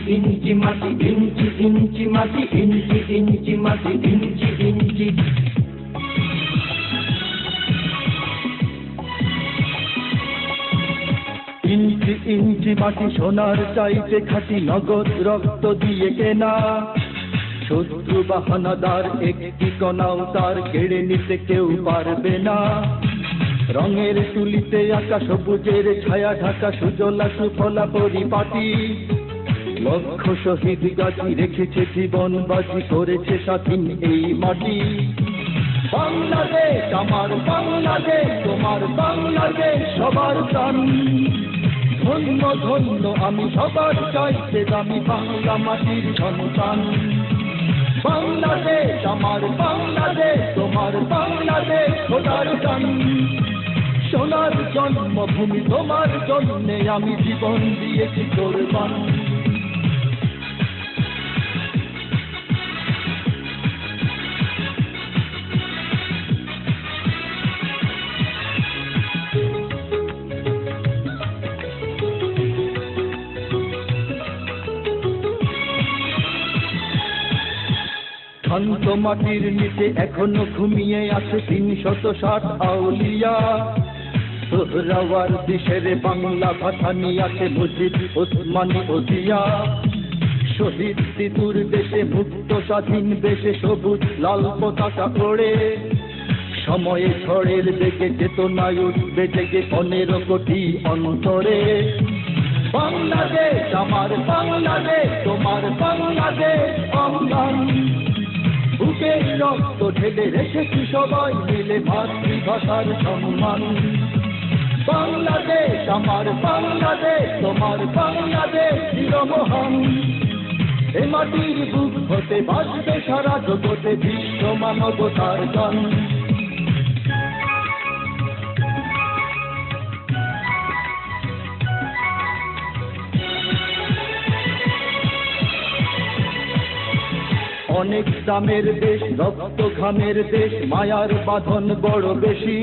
ইঞ্চি মাটি ইঞ্চি ইঞ্চি মাটি ইঞ্চি ইঞ্চি মাটি ইঞ্চি ইঞ্চি ইঞ্চি ইঞ্চি মাটি সোনার চাইতে খাঁটি নগদ রক্ত দিয়ে কেনা শত্রু বাহানাদার একটি কণাও তার কেড়ে নিতে কেউ পারবে না রঙের তুলিতে আঁকা সবুজের ছায়া ঢাকা সুজলা সুফলা পরিপাটি লক্ষ শহীদ গাছি রেখেছে জীবন বাজি করেছে স্বাধীন এই মাটি বাংলাদেশ আমার বাংলাদেশ তোমার বাংলাদেশ সবার প্রাণ ধন্য ধন্য আমি সবার চাইতে দামি বাংলা মাটির সন্তান বাংলাদেশ আমার বাংলাদেশ তোমার বাংলাদেশ খোদার গান সোনার জন্মভূমি তোমার জন্যে আমি জীবন দিয়েছি কোরবান শান্ত মাটির নিচে এখনো ঘুমিয়ে আছে ৩৬০ আউলিয়া সোহরাওয়ার দেশের বাংলা ভাষা নিয়ে আছে মুজিব ওসমানী ওজিয়া শহীদ তিতুর দেশে মুক্ত স্বাধীন দেশে সবুজ লাল পতাকা ওড়ে সময়ে ঝড়ের বেগে চেতনায় উঠবে জেগে ১৫ কোটি অন্তরে বাংলাদেশ আমার বাংলাদেশ তোমার বাংলাদেশ অঙ্গন বুকের রক্ত ঢেলে রেখেছি সবাই মিলে মাতৃভাষার সম্মান বাংলাদেশ আমার বাংলাদেশ তোমার বাংলাদেশ চিরমহান এ মাটির বুক হতে বাজবে সারা জগতে বিশ্ব মানবতার গান অনেক দামের দেশ রক্ত ঘামের দেশ মায়ার বাঁধন বড় বেশি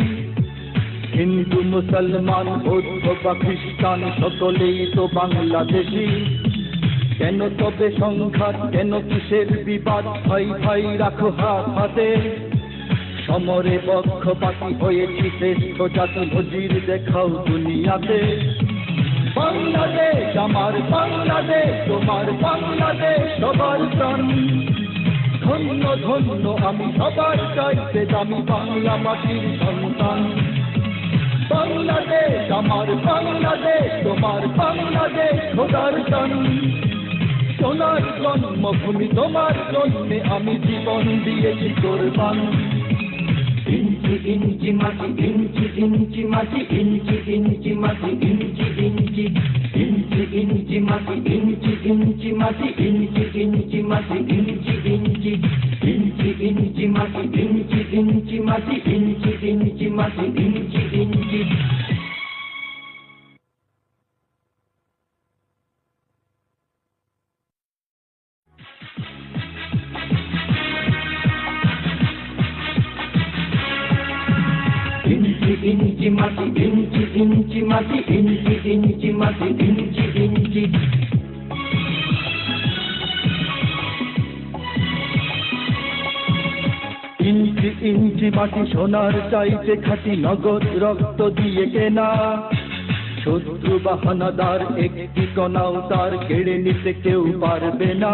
হিন্দু মুসলমান বৌদ্ধ বা খ্রিস্টান সকলেই তো বাংলাদেশি কেন তবে সংঘাত কেন কিসের বিবাদ ভাই ভাই রাখো হাত হাতে সমরে পক্ষপাতী হয়েছি শ্রেষ্ঠ জাতি নজির দেখাও দুনিয়াতে বাংলাদেশ আমার বাংলাদেশ তোমার বাংলাদেশ সবার প্রাণ ধন্য ধন্য আমি সবার চাইতে দামি বাংলা মাটির সন্তান বাংলাদেশ আমার বাংলাদেশ তোমার বাংলাদেশ খোদার গান সোনার জন্মভূমি তোমার জন্যে আমি জীবন দিয়েছি কোরবান ইঞ্চি ইঞ্চি মাটি ইঞ্চি ইঞ্চি মাটি ইঞ্চি ইঞ্চি মাটি ইঞ্চি ইঞ্চি ইঞ্চি ইঞ্চি মাটি ইঞ্চি ইঞ্চি মাটি ইঞ্চি ইঞ্চি মাটি ইঞ্চি ইঞ্চি ইঞ্চি ইঞ্চি মাটি ইঞ্চি ইঞ্চি মাটি ইঞ্চি ইঞ্চি মাটি ইঞ্চি ইঞ্চি ইঞ্চি মাটি ইঞ্চি ইঞ্চি মাটি ইঞ্চি ইঞ্চি মাটি ইঞ্চি ইঞ্চি ইঞ্চি ইঞ্চি মাটি সোনার চাইতে খাঁটি নগদ রক্ত দিয়ে কেনা শত্রু বাহানাদার একটি কণাও তার কেড়ে নিতে কেউ পারবে না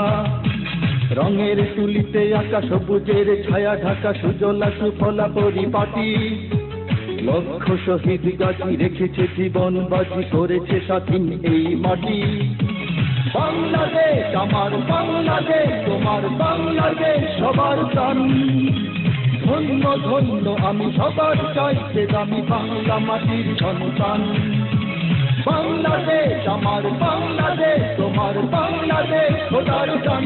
রঙের তুলিতে আঁকা সবুজের ছায়া ঢাকা সুজলা সুফলা পরিপাটি লক্ষ শহীদ গাছি রেখেছে জীবন বাজি করেছে স্বাধীন এই মাটি বাংলাদেশ আমার বাংলাদেশ তোমার বাংলাদেশ সবার প্রাণ ধন্য ধন্য আমি সবার চাইতে দামি বাংলা মাটির সন্তান বাংলাদেশ আমার বাংলাদেশ তোমার বাংলাদেশ খোদার গান